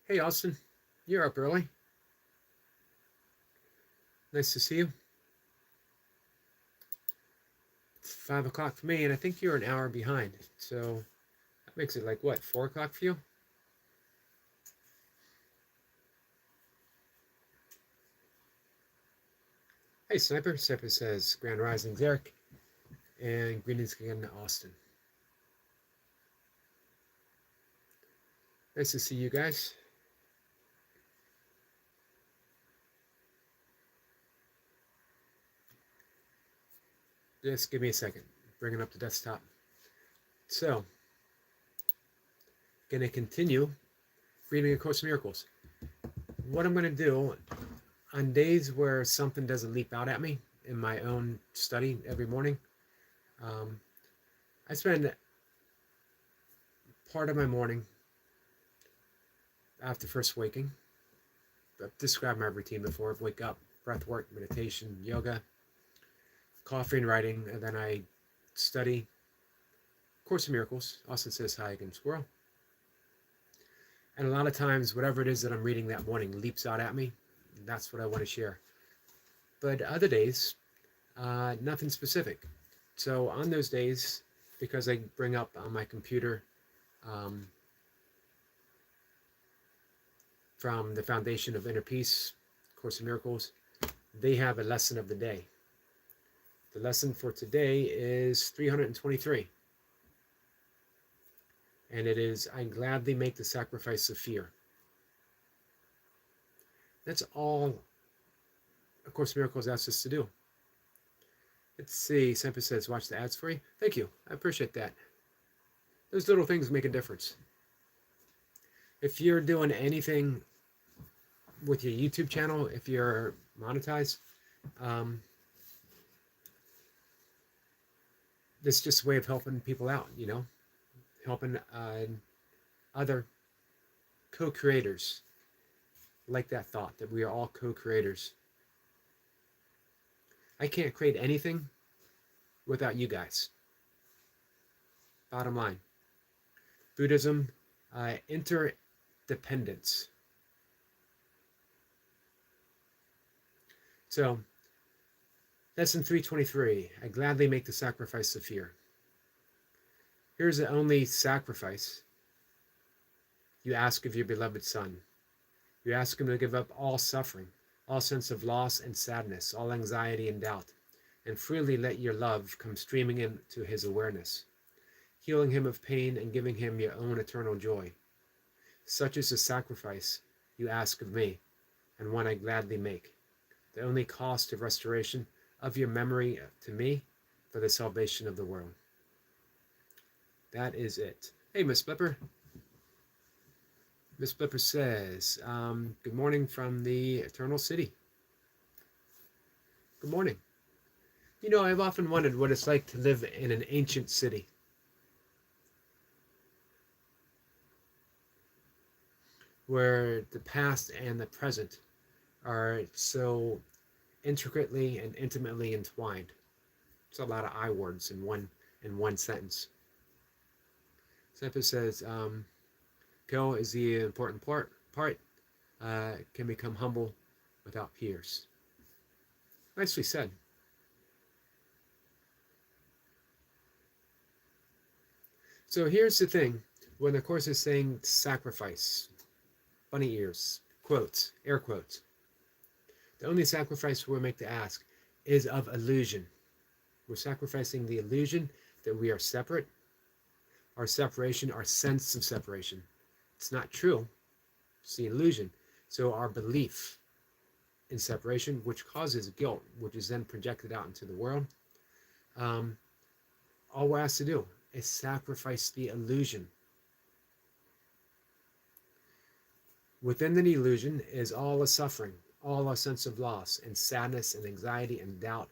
Hey, Austin, you're up early. Nice to see you. It's 5 o'clock for me, and I think you're an hour behind. So that makes it like what, 4 o'clock for you? Hey, Sniper. Sniper says Grand Risings, Eric, and greetings again to Austin. Nice to see you guys. Just give me a second. Bringing up the desktop. So, gonna continue reading A Course in Miracles. What I'm gonna do on days where something doesn't leap out at me in my own study every morning, um, I spend part of my morning after first waking. I've described my routine before. Wake up, breath work, meditation, yoga, coffee and writing, and then I study Course in Miracles. Austin says hi again, squirrel. And a lot of times, whatever it is that I'm reading that morning leaps out at me. That's what I want to share. But other days, nothing specific. So on those days, because I bring up on my computer um, from the Foundation of Inner Peace, Course in Miracles, they have a lesson of the day. The lesson for today is 323. And it is, I gladly make the sacrifice of fear. That's all A Course in Miracles asks us to do. Let's see, Semper says, watch the ads for you. Thank you, I appreciate that. Those little things make a difference. If you're doing anything with your YouTube channel, if you're monetized, this is just a way of helping people out, helping other co-creators. Like that thought that we are all co-creators. I can't create anything without you guys. Bottom line. Buddhism, interdependence. So, lesson 323, I gladly make the sacrifice of fear. Here's the only sacrifice you ask of your beloved Son. You ask him to give up all suffering, all sense of loss and sadness, all anxiety and doubt, and freely let your love come streaming into his awareness, healing him of pain and giving him your own eternal joy. Such is the sacrifice you ask of me, and one I gladly make, the only cost of restoration of your memory to me for the salvation of the world. That is it. Hey, Miss Flipper. Miss Flipper says, good morning from the Eternal City. Good morning. I've often wondered what it's like to live in an ancient city. Where the past and the present are so intricately and intimately entwined. It's a lot of I words in one sentence. Semper says, Go is the important part. Can become humble without peers. Nicely said. So here's the thing. When the Course is saying sacrifice, bunny ears, quotes, air quotes, the only sacrifice we'll make to ask is of illusion. We're sacrificing the illusion that we are separate, our separation, our sense of separation. It's not true. It's the illusion. So our belief in separation, which causes guilt, which is then projected out into the world, all we're asked to do is sacrifice the illusion. Within the illusion is all the suffering, all our sense of loss and sadness and anxiety and doubt.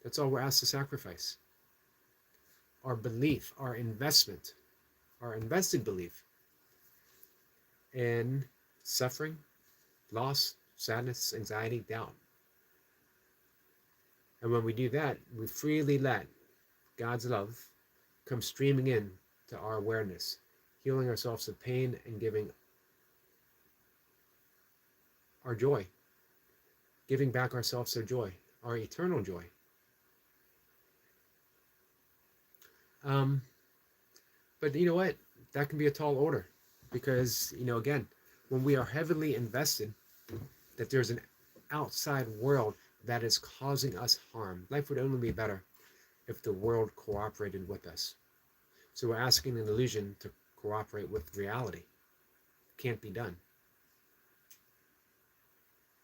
That's all we're asked to sacrifice. Our belief, our investment, our invested belief in suffering, loss, sadness, anxiety, doubt. And when we do that, we freely let God's love come streaming in to our awareness, healing ourselves of pain and giving our joy, giving back ourselves our joy, our eternal joy. But you know what? That can be a tall order because, again, when we are heavily invested that there's an outside world that is causing us harm, life would only be better if the world cooperated with us. So we're asking an illusion to cooperate with reality. Can't be done.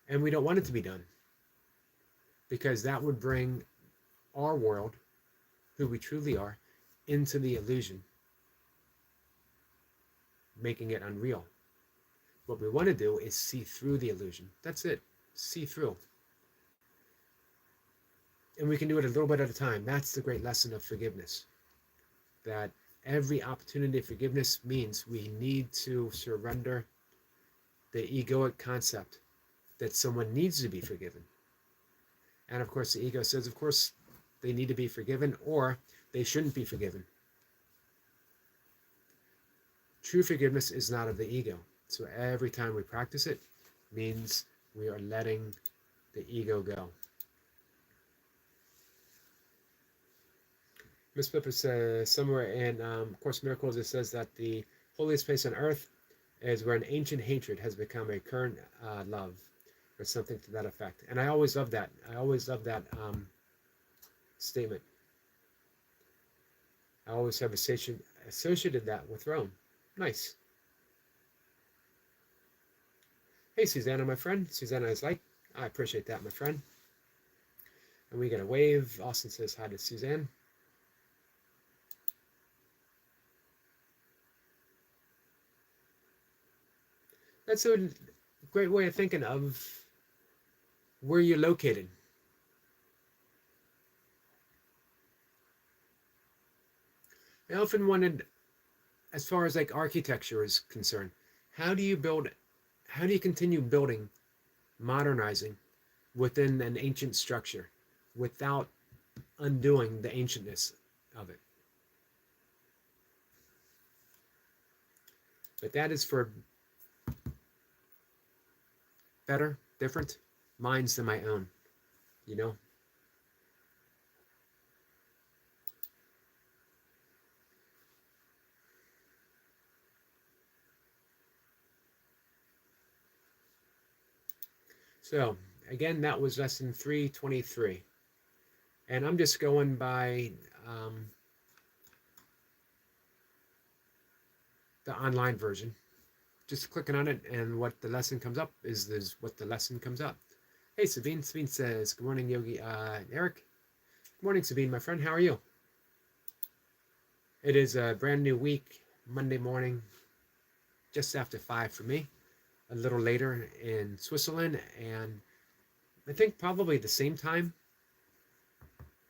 And we don't want it to be done because that would bring our world, who we truly are, into the illusion, making it unreal. What we want to do is see through the illusion. That's it. See through. And we can do it a little bit at a time. That's the great lesson of forgiveness. That every opportunity of forgiveness means we need to surrender the egoic concept that someone needs to be forgiven. And of course, the ego says, of course, they need to be forgiven or they shouldn't be forgiven. True forgiveness is not of the ego. So every time we practice it means we are letting the ego go. Miss Flipper says somewhere in Course in Miracles, it says that the holiest place on earth is where an ancient hatred has become a current love, or something to that effect. And I always love that. I always love that statement. I always have associated that with Rome. Nice. Hey, Susanna, my friend. Susanna is like, I appreciate that, my friend. And we get a wave. Austin says hi to Suzanne. That's a great way of thinking of where you're located. I often wondered, as far as like architecture is concerned, how do you continue building, modernizing within an ancient structure without undoing the ancientness of it? But that is for better, different minds than my own, So, again, that was lesson 323. And I'm just going by the online version. Just clicking on it, and what the lesson comes up is what the lesson comes up. Hey, Sabine. Sabine says, good morning, Yogi. Eric. Good morning, Sabine, my friend. How are you? It is a brand new week, Monday morning, just after 5 for me. A little later in Switzerland, and I think probably the same time,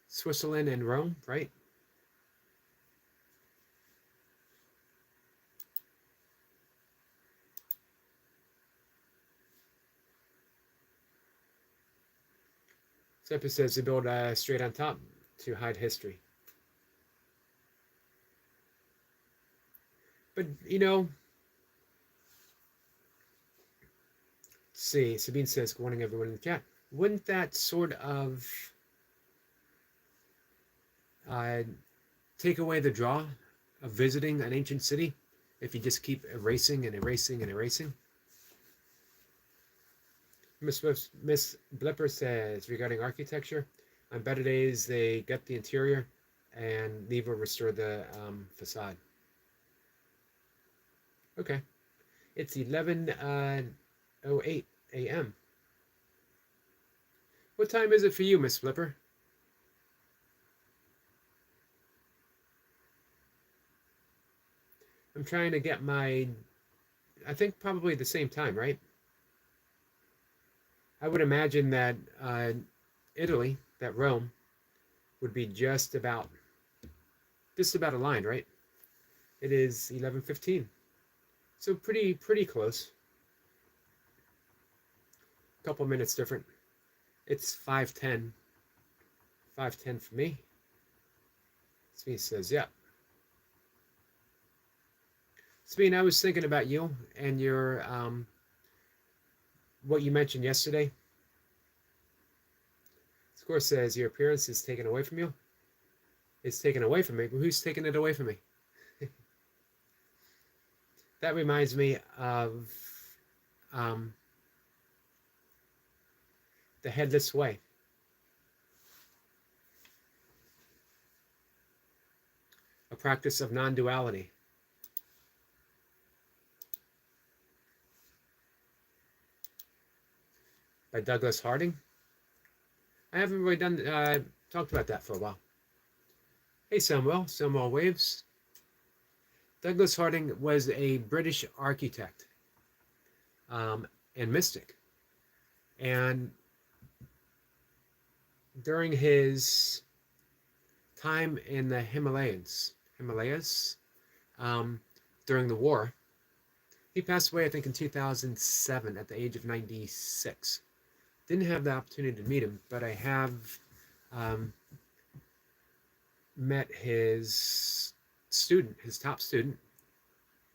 Switzerland and Rome, right? Seppa says to build straight on top to hide history. But, see, Sabine says, good morning, everyone in the chat. Wouldn't that sort of take away the draw of visiting an ancient city if you just keep erasing and erasing and erasing? Miss Blipper says, regarding architecture, on better days they gut the interior and leave or restore the facade. Okay. It's 11:08 a.m. What time is it for you, Miss Flipper? I'm trying to get I think probably the same time, right? I would imagine that Italy, that Rome, would be just about aligned, right? It is 11:15. So pretty close. A couple minutes different. It's 5:10. 5:10 for me. So he says, yeah. Sabine, I was thinking about you and your what you mentioned yesterday. Score says your appearance is taken away from you. It's taken away from me, but who's taking it away from me? That reminds me of um, the Headless Way, a practice of non-duality by Douglas Harding. I haven't really talked about that for a while. Hey, Samuel Waves. Douglas Harding was a British architect um, and mystic. And during his time in the Himalayas, um, during the war, he passed away, I think, in 2007 at the age of 96. Didn't have the opportunity to meet him, but I have um, met his student, his top student,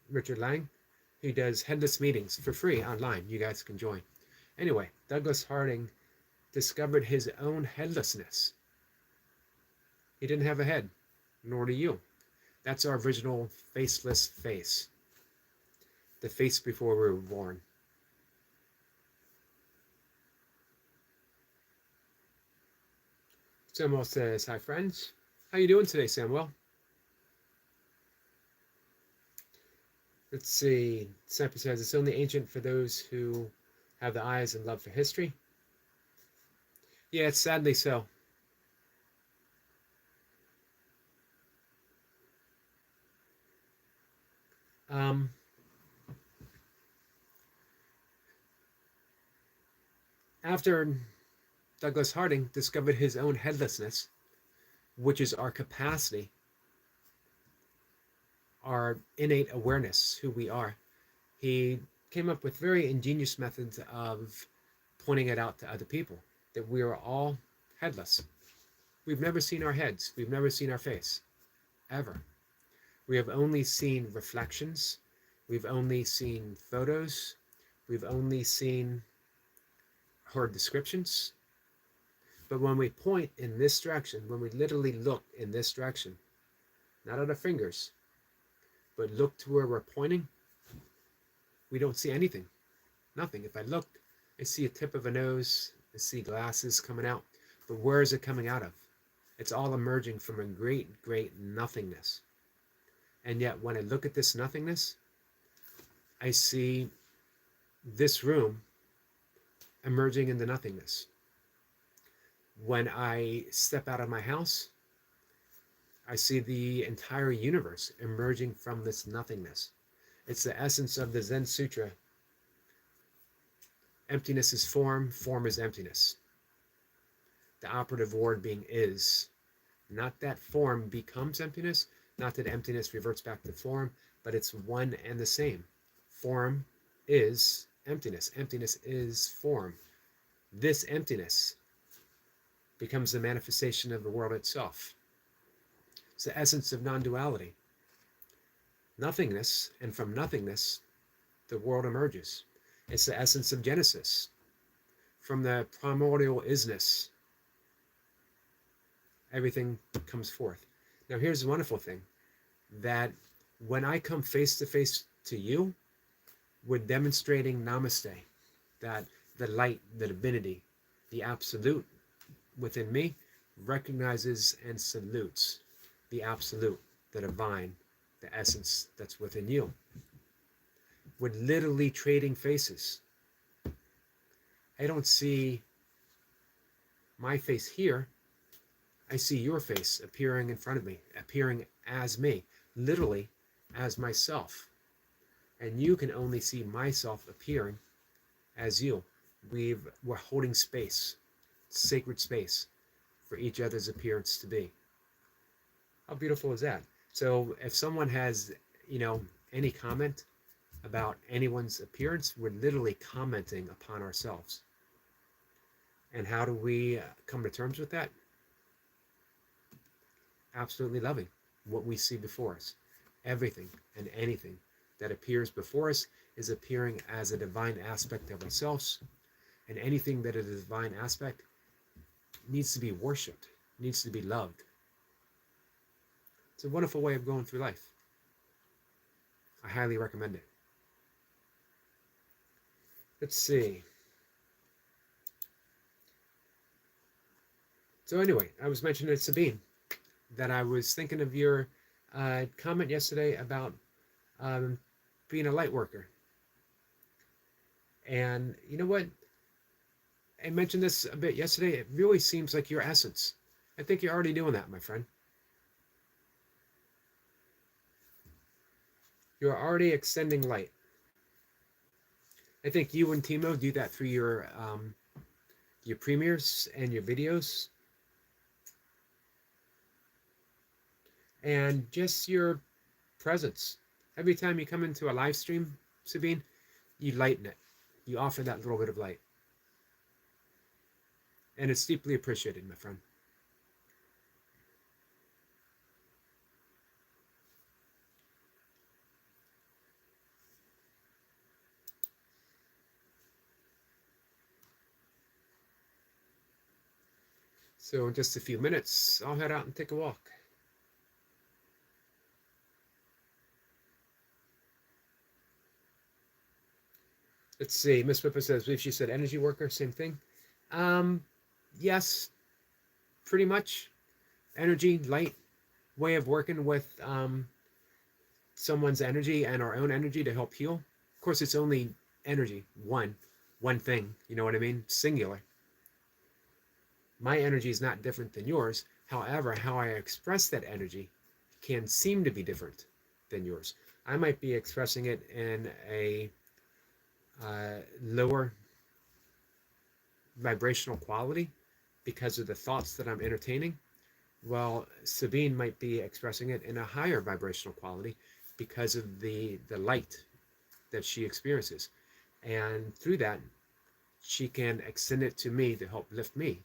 Richard Lang. He does headless meetings for free online. You guys can join. Anyway, Douglas Harding discovered his own headlessness. He didn't have a head, nor do you. That's our original faceless face. The face before we were born. Samuel says, hi friends. How you doing today, Samuel? Let's see. Sniper says, it's only ancient for those who have the eyes and love for history. Yeah, it's sadly so. Um, after Douglas Harding discovered his own headlessness, which is our capacity, our innate awareness, who we are, he came up with very ingenious methods of pointing it out to other people, that we are all headless. We've never seen our heads. We've never seen our face, ever. We have only seen reflections. We've only seen photos. We've only heard descriptions. But when we point in this direction, when we literally look in this direction, not at our fingers, but look to where we're pointing, we don't see anything. Nothing. If I look, I see a tip of a nose, I see glasses coming out, but where is it coming out of? It's all emerging from a great, great nothingness. And yet when I look at this nothingness, I see this room emerging into nothingness. When I step out of my house, I see the entire universe emerging from this nothingness. It's the essence of the Zen Sutra. Emptiness is form, form is emptiness. The operative word being is. Not that form becomes emptiness, not that emptiness reverts back to form, but it's one and the same. Form is emptiness. Emptiness is form. This emptiness becomes the manifestation of the world itself. It's the essence of non-duality. Nothingness, and from nothingness, the world emerges. It's the essence of Genesis. From the primordial isness, everything comes forth. Now here's the wonderful thing, that when I come face to face to you, we're demonstrating namaste, that the light, the divinity, the absolute within me recognizes and salutes the absolute, the divine, the essence that's within you. We're literally trading faces. I don't see my face here. I see your face appearing in front of me, appearing as me, literally as myself. And you can only see myself appearing as you. We're holding space, sacred space, for each other's appearance to be. How beautiful is that? So if someone has, any comment about anyone's appearance, we're literally commenting upon ourselves. And how do we come to terms with that? Absolutely loving what we see before us. Everything and anything that appears before us is appearing as a divine aspect of ourselves, and anything that is a divine aspect needs to be worshipped, needs to be loved. It's a wonderful way of going through life. I highly recommend it. Let's see. So anyway, I was mentioning to Sabine that I was thinking of your comment yesterday about being a light worker. And you know what? I mentioned this a bit yesterday. It really seems like your essence. I think you're already doing that, my friend. You're already extending light. I think you and Timo do that through your premieres and your videos, and just your presence. Every time you come into a live stream, Sabine, you lighten it. You offer that little bit of light. And it's deeply appreciated, my friend. So in just a few minutes, I'll head out and take a walk. Let's see. Miss Whipper says, I believe she said energy worker, same thing. Yes, pretty much. Energy, light, way of working with someone's energy and our own energy to help heal. Of course, it's only energy, one thing. You know what I mean? Singular. My energy is not different than yours. However, how I express that energy can seem to be different than yours. I might be expressing it in a lower vibrational quality because of the thoughts that I'm entertaining, while Sabine might be expressing it in a higher vibrational quality because of the light that she experiences. And through that, she can extend it to me to help lift me.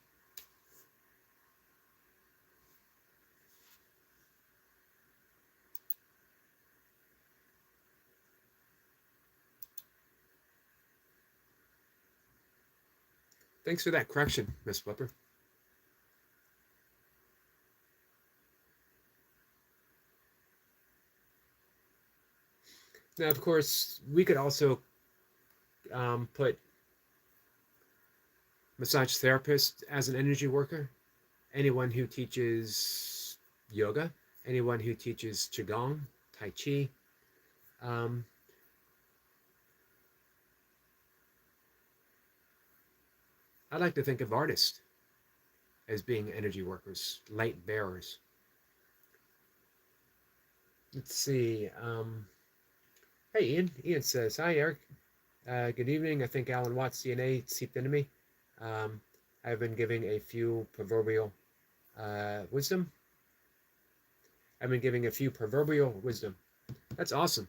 Thanks for that correction, Miss Flipper. Now, of course, we could also put massage therapist as an energy worker, anyone who teaches yoga, anyone who teaches qigong, tai chi. I like to think of artists as being energy workers, light bearers. Let's see. Hey, Ian. Ian says, hi, Eric. Good evening. I think Alan Watts' DNA seeped into me. I've been giving a few proverbial wisdom. I've been giving a few proverbial wisdom. That's awesome.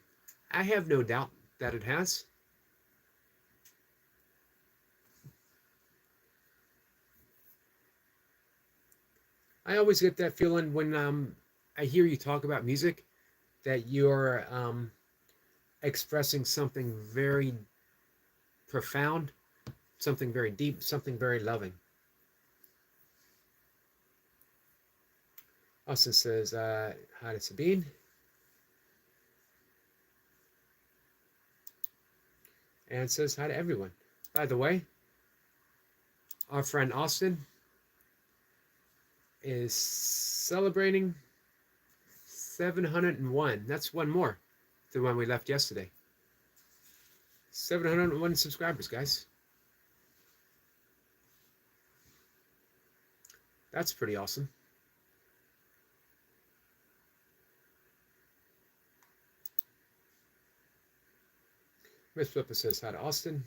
I have no doubt that it has. I always get that feeling when I hear you talk about music that you're expressing something very profound, something very deep, something very loving. Austin says, hi to Sabine. And says hi to everyone. By the way, our friend Austin is celebrating 701. That's one more than when we left yesterday. 701 subscribers, guys. That's pretty awesome. Miss Flipper says hi to Austin.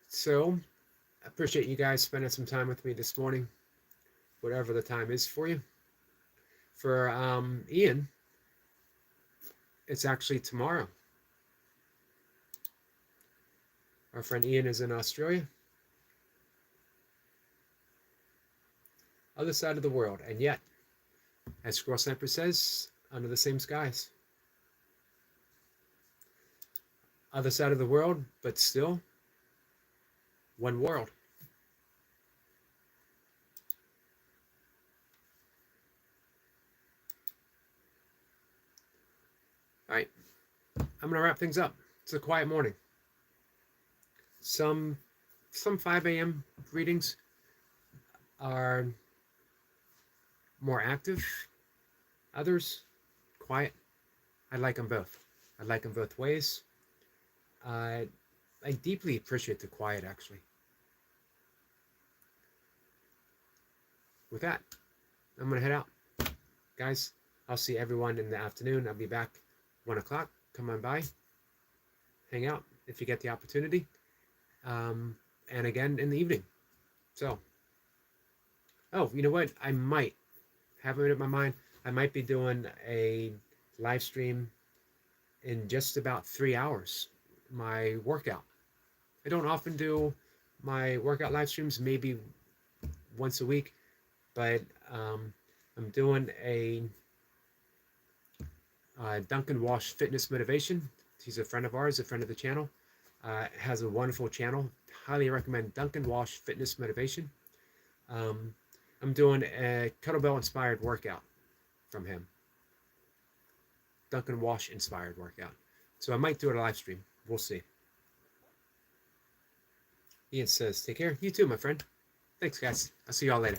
So, I appreciate you guys spending some time with me this morning, whatever the time is for you. For Ian, It's actually tomorrow. Our friend Ian is in Australia. Other side of the world. And yet, as Squirrel Sniper says, under the same skies. Other side of the world, but still one world. All right, I'm going to wrap things up. It's a quiet morning. Some 5 a.m. readings are more active. Others, quiet. I like them both. I like them both ways. I deeply appreciate the quiet, actually. With that, I'm going to head out. Guys, I'll see everyone in the afternoon. I'll be back 1 o'clock. Come on by. Hang out if you get the opportunity. And again in the evening. So, oh, you know what? I might have it in my mind. I might be doing a live stream in just about 3 hours. My workout. I don't often do my workout live streams, maybe once a week, but I'm doing a Duncan Walsh Fitness Motivation. He's a friend of ours, a friend of the channel. Has a wonderful channel. Highly recommend Duncan Walsh Fitness Motivation. I'm doing a kettlebell inspired workout from him. Duncan Walsh inspired workout. So I might do it a live stream. We'll see. Ian says, take care. You too, my friend. Thanks, guys. I'll see y'all later.